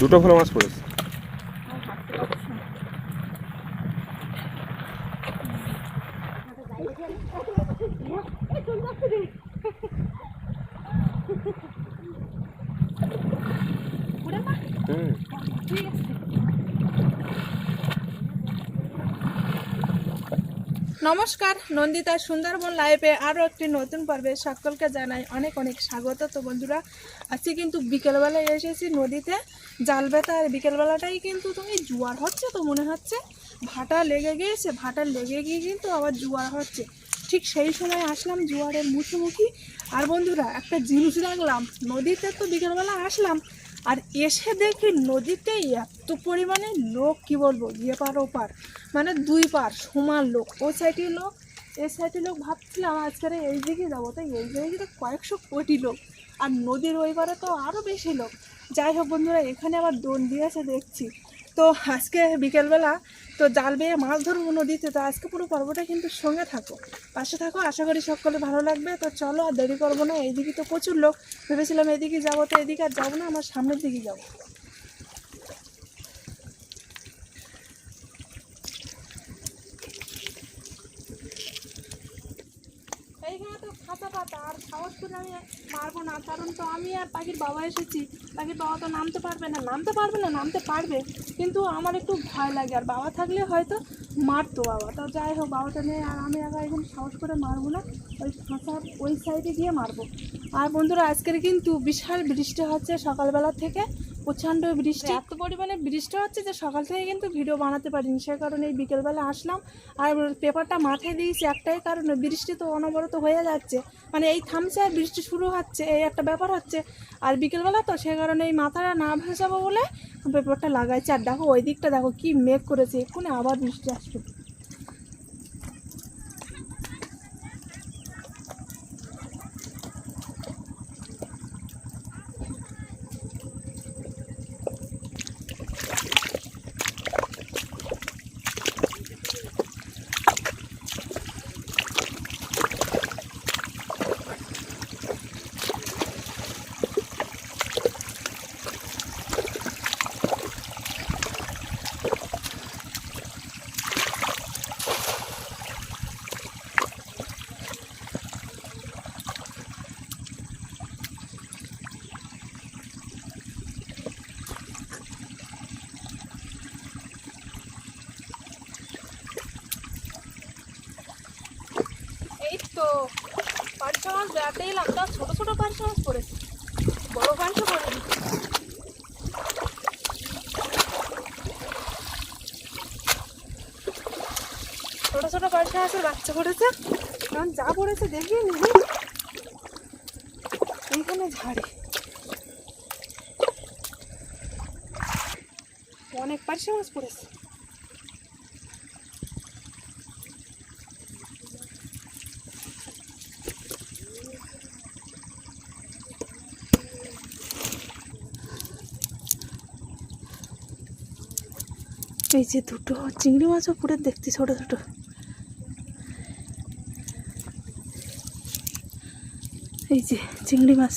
দুটো ভালো মাছ পড়েছে। নমস্কার, নন্দিতা সুন্দরবন লাইভে আরও একটি নতুন পর্বে সকলকে জানাই অনেক অনেক স্বাগত। তো বন্ধুরা, আজকে কিন্তু বিকেলবেলায় এসেছি নদীতে জাল বেতা। আর বিকেলবেলাটাই কিন্তু তুমি জোয়ার হচ্ছে, তো মনে হচ্ছে ভাটা লেগে গিয়েছে, ভাটা লেগে গিয়ে কিন্তু আবার জোয়ার হচ্ছে। ঠিক সেই সময় আসলাম জোয়ারের মুখোমুখি। আর বন্ধুরা, একটা জিনিস দেখলাম নদীতে, তো বিকেলবেলা আসলাম আর এসে দেখি নদীতে এত পরিমাণে লোক, কি বলবো, এপার ওপার মানে দুই পার সমান লোক। ও সাইডে লোক, এই সাইডে লোক। ভাবছিলাম আজকের এই দিকে যাবো, তাই এই দিকে তো কয়েকশো কোটি লোক, আর নদীর ওই পারে তো আরও বেশি লোক। যাই হোক বন্ধুরা, এখানে আবার দোন দিয়েছে দেখছি। তো আজকে বিকেলবেলা তো জাল বেয়ে মাছ ধরবো নদীতে। তো আজকে পুরো পর্বটা কিন্তু সঙ্গে থাকো, পাশে থাকো, আশা করি সকলে ভালো লাগবে। তো চলো, আর দেরি করবো না। এইদিকে তো প্রচুর লোক, ভেবেছিলাম এদিকে যাবো, তো এদিকে আর যাবো না, আমার সামনের দিকে যাবো। এইখানে তো খাতা পাতা, আর সাহস করে আমি মারবো না, কারণ তো আমি আর পাখির বাবা এসেছি। পাখির বাবা তো নামতে পারবে না, নামতে পারবে, কিন্তু আমার একটু ভয় লাগে। আর বাবা থাকলে হয়তো মারতো বাবা। তো যাই হোক, বাবাটা নেই, আর আমি আবার এখন সাহস করে মারবো না, ওই খাঁচার ওই সাইডে গিয়ে মারবো। আর বন্ধুরা, আজকের কিন্তু বিশাল বৃষ্টি হচ্ছে সকালবেলা থেকে, প্রচণ্ড বৃষ্টি, এত পরিমাণে বৃষ্টি হচ্ছে যে সকাল থেকে কিন্তু ভিডিও বানাতে পারিনি। সে কারণে এই বিকেলবেলা আসলাম আর পেপারটা মাথায় দিয়েছি, একটাই কারণ, বৃষ্টি তো অনবরত হয়ে যাচ্ছে, মানে এই থামছে আর বৃষ্টি শুরু হচ্ছে, এই একটা ব্যাপার হচ্ছে। আর বিকেলবেলা তো সে কারণে এই মাথাটা না ভেসাবো বলে পেপারটা লাগাইছে। আর দেখো ওই দিকটা, দেখো কি মেঘ করেছে, এক্ষুনি আবার বৃষ্টি আসবে। এই তো পাঁচশো মাছ বেড়াতে এলাম, তাও ছোটো ছোটো পাঁচশো মাছ পড়েছে, বড়ো পাঁচশো পড়েনি। ছোটো ছোটো পাঁচশো মাছের বাচ্চা পড়েছে, কারণ যা পড়েছে দেখিয়ে নি এইখানে ঝাড়ে অনেক পাঁচশো মাছ পড়েছে। এই যে দুটো চিংড়ি মাছও পুরো দেখতে ছোট ছোট। এই যে চিংড়ি মাছ,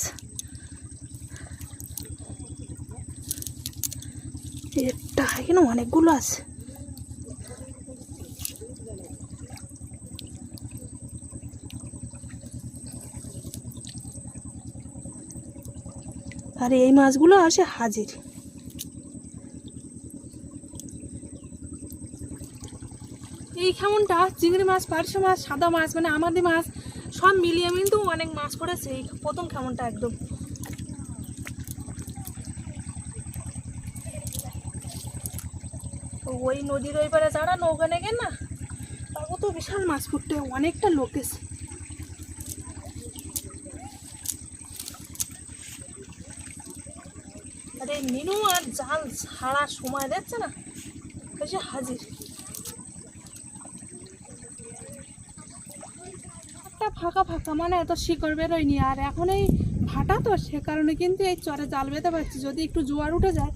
এটা এখানে অনেকগুলো আছে। আর এই মাছগুলো আসে হাজির। এই কেমনটা চিংড়ি মাছ, পার্শে মাছ, সাদা মাছ, মানে আমাদের মাছ সব মিলিয়ে কিন্তু অনেক মাছ পড়েছে এই প্রথম কেমনটা একদম। ওই নদীর ওই পারে যারা নৌকা নেগে না, তারপর তো বিশাল মাছ পড়তে অনেকটা লোক এসে। আর এই মিনু আর জাল ছাড়া সময় দেখছে না, এসে হাজির। ফাঁকা ফাঁকা মানে এত শিকড় বেরোয়নি। আর এখন এই ভাটা তো, সে কারণে কিন্তু এই চরে জাল বেঁধে পারছি। যদি একটু জোয়ার উঠে যায়,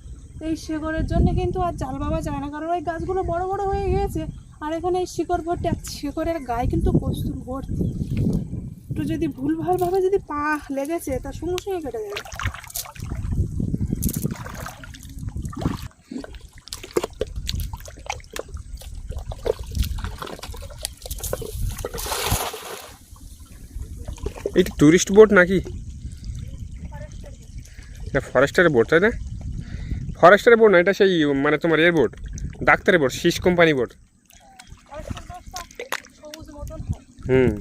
এই শিকড়ের জন্য কিন্তু আর জাল বাবা যায় না, কারণ ওই গাছগুলো বড় বড় হয়ে গিয়েছে। আর এখানে এই শিকড় ভর্তি, আর শিকড়ের গায়ে কিন্তু প্রচুর ভর্তি। একটু যদি ভুলভালভাবে যদি পা লেগেছে, তার সঙ্গে সঙ্গে কেটে যাবে। এইটা টুরিস্ট বোট নাকি? এটা ফরেস্টারের বোট তাই না? ফরেস্টারের বোট না, এটা সেই মানে তোমার এর বোট, ডাক্তারের বোট, শিস কোম্পানি বোট। হুম।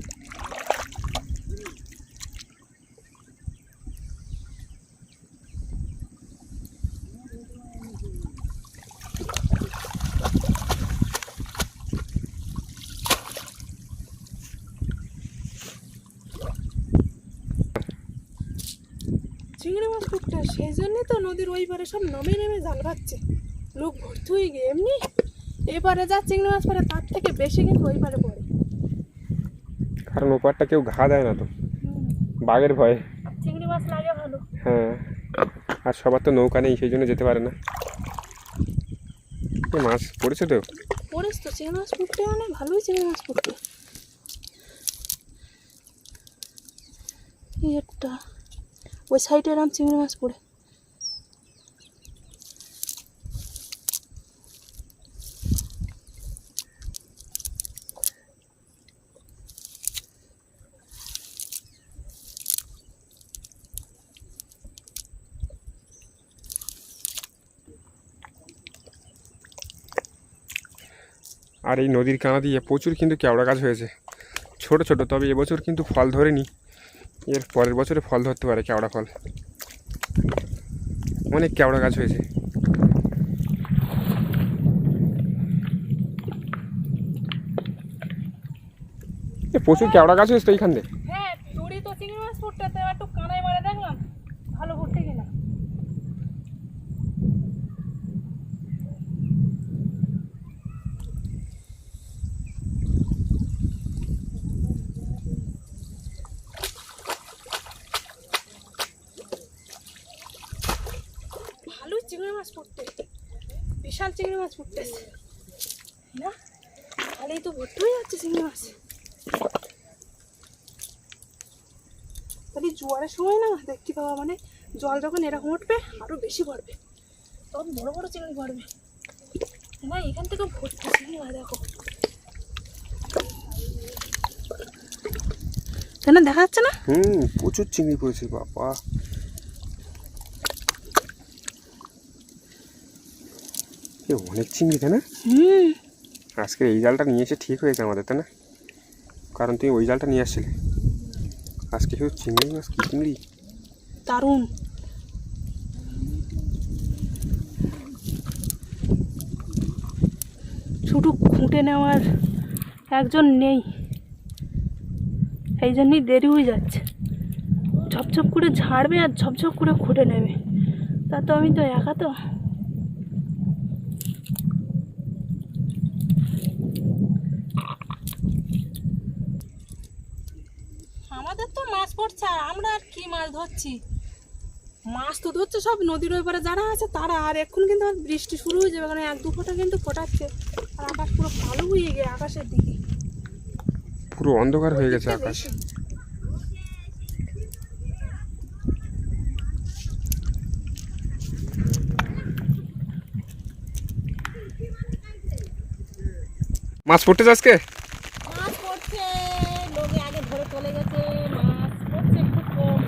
চিংড়ি মাছ পুকুরটা, সেই জন্যই তো নদীর ওই পারে সব নামে নেমে জাল খাচ্ছে, লোক ভর্তি হয়ে গিয়ে। এমনি এপারে যা চিংড়ি মাছ পড়ে তার থেকে বেশি কিন্তু ওই পারে পড়ে, কারণ ওপারটা কেউ ঘা দেয় না তো, বাঘের ভয়ে। চিংড়ি মাছ লাগে ভালো। হ্যাঁ, আর সবার তো নৌকা নেই, সেই জন্য যেতে পারে না। মাছ পড়েছে তো, পড়েছ তো চিংড়ি মাছ পুকুরটা, মানে ভালোই চিংড়ি মাছ পুকুরটা। একটা ওই সাইডে এরকম চিংড়ি মাছ পড়ে। আর এই নদীর কানা দিয়ে প্রচুর কিন্তু কেওড়া গাছ হয়েছে, ছোট ছোট। তবে এবছর কিন্তু ফল ধরেনি, এর পরের বছরে ফল ধরতে পারে, কেওড়া ফল। অনেক কেওড়া গাছ হয়েছে। প্রচুর কেওড়া গাছ হয়েছে তো এইখান থেকে। হ্যাঁ, চুরি তো চিংড়ি মাছ পুকুরটাতে একটু কানাই মারে দেখলাম, ভালো ঘুরতে কিনা। ভালোই চিংড়ি মাছ পড়তে, বিশাল চিংড়ি মাছ পড়তেছে না, তাহলেই তো ভর্তি হয়ে যাচ্ছে চিংড়ি মাছ। তাহলে জোয়ারের সময় না দেখতে পাওয়া, মানে জল যখন এরকম উঠবে আরো বেশি পড়বে, তখন বড় বড় চিংড়ি পড়বে না। এখান থেকে ভর্তি চিংড়ি মাছ দেখো, তাই না? দেখা যাচ্ছে না? প্রচুর চিংড়ি পড়েছে বাবা। অনেক চিংড়ি তাই না? আজকে এই জালটা নিয়ে এসে ঠিক হয়েছে আমাদের, তাই না? কারণ তুমি ওই জালটা নিয়ে আসছিলে। আজকে শুধু চিংড়ি মাছ, কি চিংড়ি, দারুণ। শুধু খুঁটে নেওয়ার একজন নেই, এই জন্যই দেরি হয়ে যাচ্ছে। ঝপঝপ করে ঝাড়বে আর ঝপঝপ করে খুঁটে নেবে, তা তো আমি তো একা তো। আমাদের তো মাছ পড়ছে, আর আমরা আর কি মাছ ধরছি? মাছ তো ধরছে সব নদীর ওই পারে যারা আছে তারা। আর এখন কিন্তু বৃষ্টি শুরু হয়ে যাবে, কারণ এক দু ফোঁটা কিন্তু ফোটাচ্ছে, আর আকাশ পুরো কালো হয়ে গিয়ে আকাশের দিকে পুরো অন্ধকার হয়ে গেছে আকাশ। মাছ পড়তেছে আজকে? মাছ পড়ছে, লোকে আগে ধরে চলে গেছে, মাছ পড়ছে খুব কম,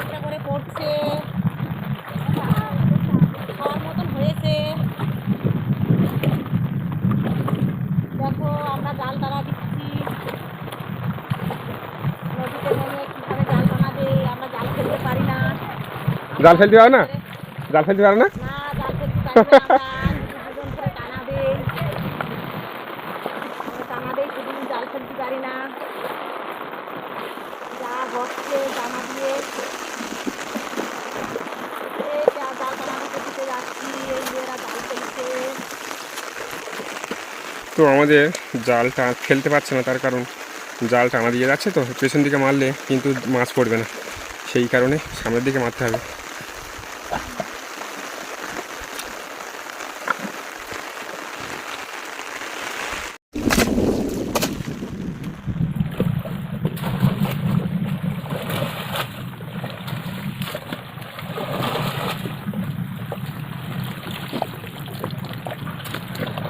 একটা করে পড়ছে, খাওয়ার মতন হয়েছে। দেখো আমরা জাল টানা দিচ্ছি নদীতে নেমে, কিভাবে জাল টানাবে, আমরা জাল ফেলতে পারি না। জাল ফেলতে পারো না? জাল ফেলতে পারো না? না, জাল ফেলতে পারি না আমরা, দুজন করে টানা দেই, টানা দেই, শুধু জাল ফেলতে পারি না। যা হচ্ছে টানা দিয়ে জাল টানা দিতে যাচ্ছি, এই মেয়েরা জাল ফেলছে। তো আমাদের জালটা ফেলতে পারছে না, তার কারণ জাল টানা দিয়ে যাচ্ছে, তো পেছন দিকে মারলে কিন্তু মাছ পড়বে না, সেই কারণে সামনের দিকে মারতে হবে।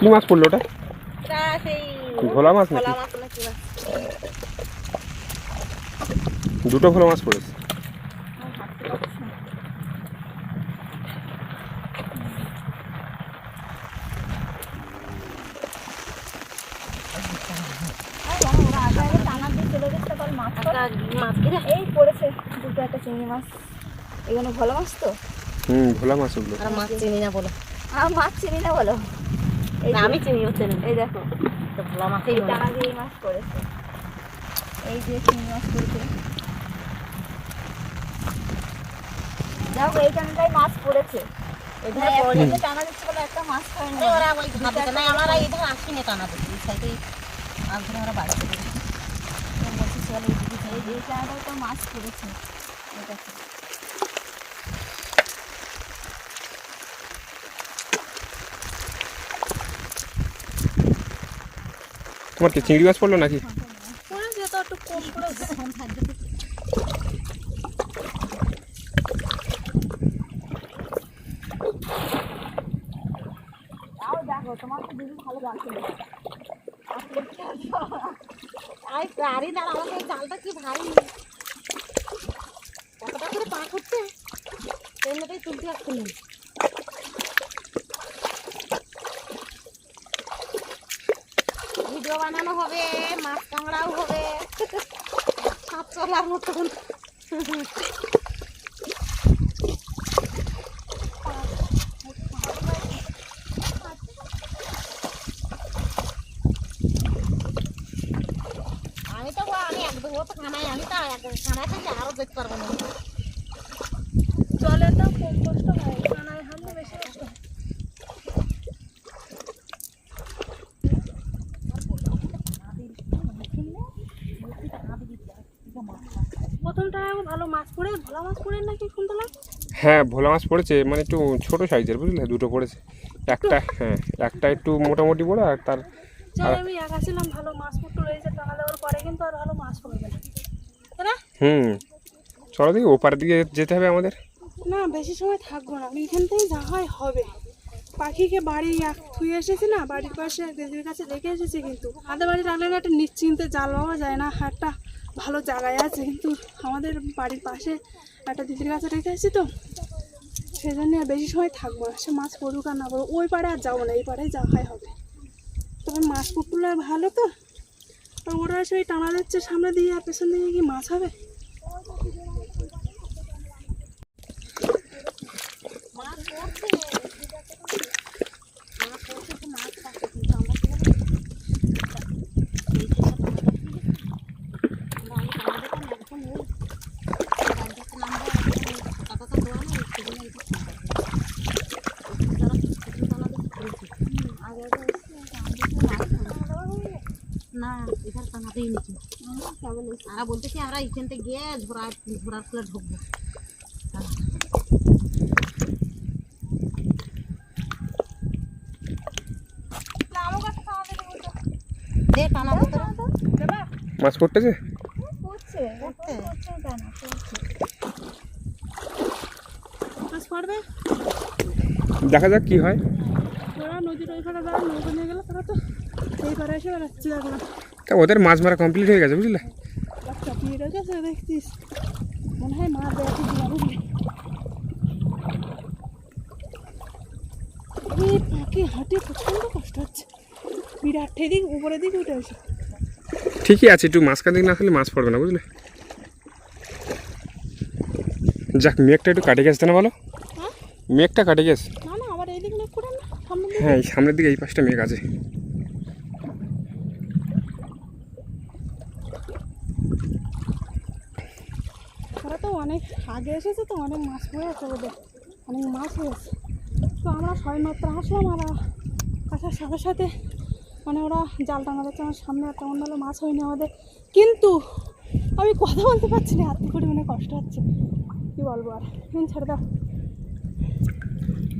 কি মাছ পড়লো ওটা? সেই ভোলা মাছ ভোলা নাকি? মাছ নাকি দুটো ভালো মাছ পড়েছে। এই পড়েছে দুটো একটা চিংড়ি মাছ। এগুলো ভালো মাছ তো? ভোলা মাছ ওগুলো। আর মাছ চিনি না বলো? মাছ চিনি না বলো? আমি চিনি হচ্ছে না। এই দেখো ভোলা মাছ, এই টানা দিয়ে মাছ পড়েছে। এই যে চিংড়ি মাছ পড়েছে। দেখো এইখানটাই মাছ পড়েছে। টানা দিচ্ছে বলে একটা মাছ খায়নি। আমার এই ধার আসিনি টানা দিচ্ছে, এই সাইডে মাছ ধরে আমরা বাড়িতে বলছি চলে এই জায়গাটায় তো মাছ পড়েছে। তোমার কি চিংড়ি মাছ পড়লো নাকি? পড়েছে তো একটু কম পড়েছে। দেখো তোমার তো দিদি ভালো জাল ছিল। আর গাড়ি দাঁড়া, আমাকে এই জালটা কি ভারী, কতটা করে পা করছে এমনিতেই তুলতে আসছিলেন। ভিডিও বানানো হবে, মাছ কাঁকড়াও হবে, সব চলার মতন। জলে তো কম কষ্ট হয়, কানায় হামলে বেশি কষ্ট হয়। প্রথমটা ভালো মাছ পড়ে, ভোলা মাছ পড়ে নাকি শুনলাম? হ্যাঁ ভোলা মাছ পড়েছে, মানে একটু ছোট সাইজের বুঝলে, দুটো পড়েছে। একটা একটা একটু মোটামুটি বড়, আর তার আমি একা ছিলাম, ভালো মাছ পড়তে রয়েছে। টানা দেওয়ার পরে কিন্তু আর ভালো মাছ পড়বে না, তাই না? চলো দেখি ওপার দিকে যেতে হবে আমাদের। না বেশি সময় থাকবো না, আমি এখান থেকেই যা হয় হবে। পাখিকে বাড়ি থুয়ে এসেছি না, বাড়ির পাশে দিদির কাছে রেখে এসেছি, কিন্তু আমাদের বাড়ি রাখলে না একটা নিশ্চিন্তে জাল পাওয়া যায় না, একটা ভালো জায়গায় আছে। কিন্তু আমাদের বাড়ির পাশে একটা দিদির কাছে রেখে এসেছি তো, সেই জন্য আর বেশি সময় থাকবো না। সে মাছ পড়ুক আর না পড়ুক, ওই পাড়ে আর যাবো না, এই পাড়েই যা হয় হবে। তবে মাছ পুকুরগুলো ভালো তো, ওরা সেই টানা দিচ্ছে সামনে দিয়ে, আর পেছন দিকে কি মাছ হবে? না এখানে টানাতেই নিচে আর বলতে কি আমরা এখান থেকে গিয়ে ঘোরার ফলে ঢুকবো। মাছ পড়তেছে, মাছ পড়বে, দেখা যাক কি হয়। ওরা নদীর ওই পাড়ে যারা নৌকা নিয়ে গেলে তারা তো এই পাড়ে এসে বেড়াচ্ছে। দেখলাম তা ওদের মাছ মারা কমপ্লিট হয়ে গেছে বুঝলে। চাপিয়ে রেখেছে দেখছিস, মনে হয় মাছ দেখি কিনা বুঝলি। এই পাখি হাঁটে প্রচন্ড কষ্ট হচ্ছে, বিরাট দিক উপরের দিকে উঠে আসে। ঠিকই আছে, একটু মাঝখান দিক না খেলে মাছ পড়বে না বুঝলে। যাক মেঘটা একটু কাটে গেছে না বলো, মেঘটা কাটে গেছে। না না আবার এই দিক মেঘ করে না, সামনের দিকে। হ্যাঁ এই সামনের দিকে এই পাশটা মেঘ আছে। ওরা তো অনেক আগে এসেছে তো, অনেক মাছ পড়েছে ওদের, অনেক মাছ হয়েছে। তো আমরা সবাই মাত্র আসলাম, আর আসার সাথে সাথে মানে ওরা জাল টানা দিচ্ছে আমার সামনে, আর তেমন ভালো মাছ হয়নি আমাদের। কিন্তু আমি কথা বলতে পারছি না, হাতে করে মানে কষ্ট হচ্ছে, কী বলবো আর। ছেড়ে দাও,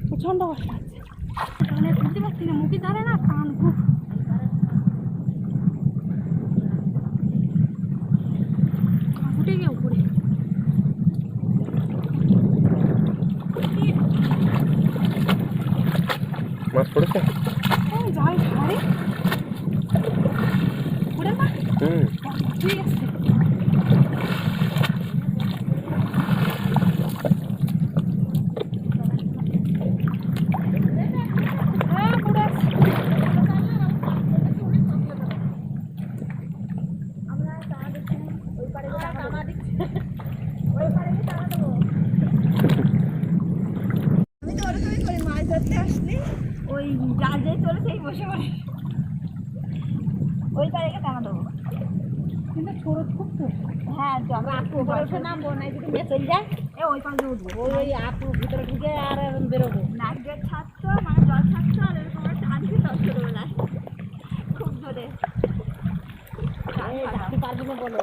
প্রচণ্ড কষ্ট হচ্ছে, মানে তুলতে পারছি না, মুখে ধরে না, কান খুব উঠে গিয়ে উপরে। মাছ পড়েছে, যাই ছাড়ে ওরে মা। বসে পড়ি, ওই পারে গিয়ে টানা দেবো। কিন্তু ছোট খুব তো হ্যাঁ আমরা আপু উপরে উঠে নামবো, না যদি নিয়ে চলে যায় ওই পাশে উঠবো, ওই আপু ভিতরে ঢুকে আর বেরোবো। নাচের ছাত্র মানে জল ছাত্র আর এরকম একটা আনছি তো ছোটবেলায় খুব জোরে পারবি না বলো।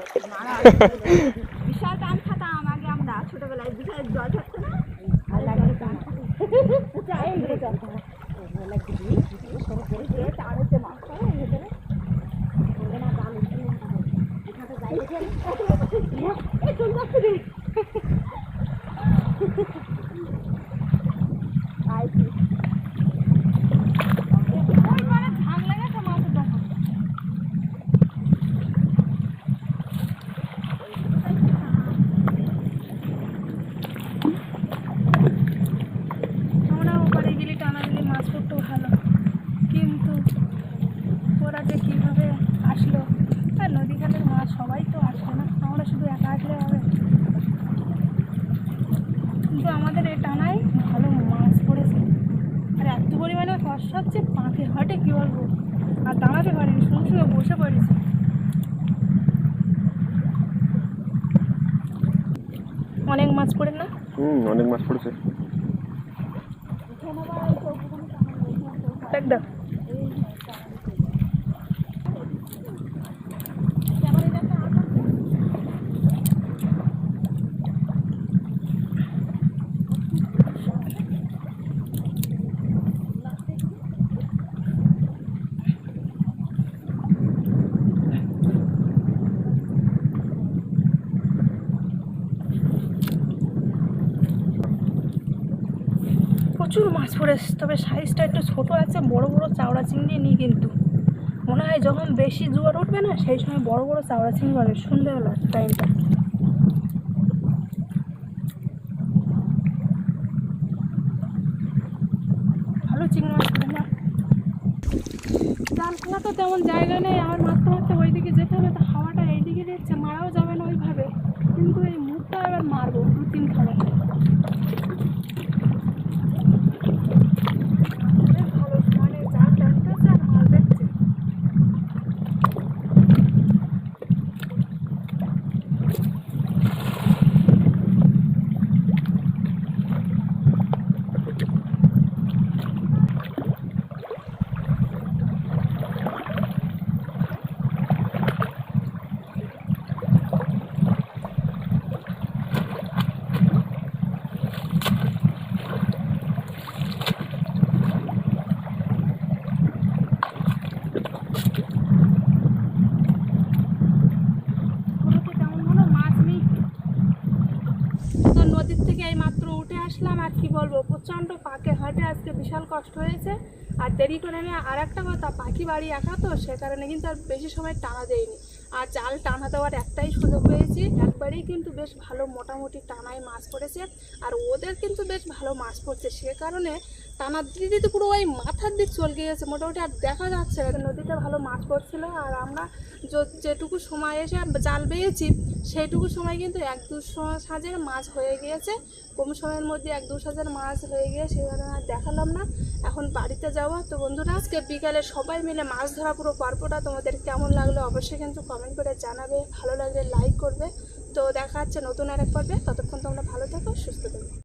বিশাল টান খাতাম আগে আমরা ছোটবেলায়, বিশাল জল থাকতো না আমরা ওপারে গেলে টানা দিলে মাছ পড়তো ভালো, কিন্তু ওরা যে কীভাবে আসলো, আর নদী খালের মাছ সবাই তো আসলো না, আমরা শুধু একা আসলে হবে। কিন্তু আমাদের এই টানায় ভালো মাছ পড়েছে, আর এত পরিমাণে কষ্ট হচ্ছে পাখি হাটে কী বলবো, আর দাঁড়াতে পারিনি, শুয়ে বসে পড়েছি। অনেক মাছ পড়ে না? অনেক মাছ পড়েছে। একদম প্রচুর মাছ পড়েছে, তবে সাইজটা একটু ছোটো আছে, বড় বড় চাওড়া চিংড়ি নিই, কিন্তু মনে হয় যখন বেশি জোয়ার উঠবে না সেই সময় বড় বড় চাওড়া চিংড়ি পাবে সন্ধ্যেবেলার টাইমটা। ভালো চিংড়ি মাছ পড়ে না, জাল খোলা তো তেমন জায়গা নেই, আর মারতে মারতে ওইদিকে যেতে হবে, তো হাওয়াটা এইদিকে দিচ্ছে, মারাও যাবে না ওইভাবে, কিন্তু এই মুখটা এবার মারবো 2-3 খাবার। ভালো মানে জাল টানতেছে আর মাছ দেখছে। নদীর থেকে এই মাত্র উঠে আসলাম, আর কি বলবো, প্রচণ্ড পাকে হাটে আজকে বিশাল কষ্ট হয়েছে, আর দেরি করে নিয়ে আর একটা কথা, পাখি বাড়ি একা তো, সে কারণে কিন্তু আর বেশি সময় টানা দেয়নি, আর জাল টানা দেওয়ার একটাই সুযোগ পেয়েছি, একবারেই কিন্তু বেশ ভালো মোটামুটি টানায় মাছ পড়েছে, আর ওদের কিন্তু বেশ ভালো মাছ পড়ছে, সে কারণে টানা দিতে দিতে পুরো ওই মাথার দিক চলে গিয়েছে, মোটামুটি আর দেখা যাচ্ছে না। নদীতে ভালো মাছ পড়ছিল, আর আমরা যেটুকু সময় এসে জাল বেয়েছি সেইটুকু সময় কিন্তু 1-2 সাজের মাছ হয়ে গিয়েছে, কম সময়ের মধ্যে 1-2 সাজের মাছ হয়ে গিয়ে সেখানে আর দেখালাম না। এখন বাড়িতে যাবো। তো বন্ধুরা, আজকে বিকালে সবাই মিলে মাছ ধরা পুরো পর্বটা তোমাদের কেমন লাগলো অবশ্যই কিন্তু কমেন্ট করে জানাবে, ভালো লাগলে লাইক করবে। তো দেখা হচ্ছে নতুন আরেক পর্বে, ততক্ষণ তোমরা ভালো থাকো, সুস্থ থাকো।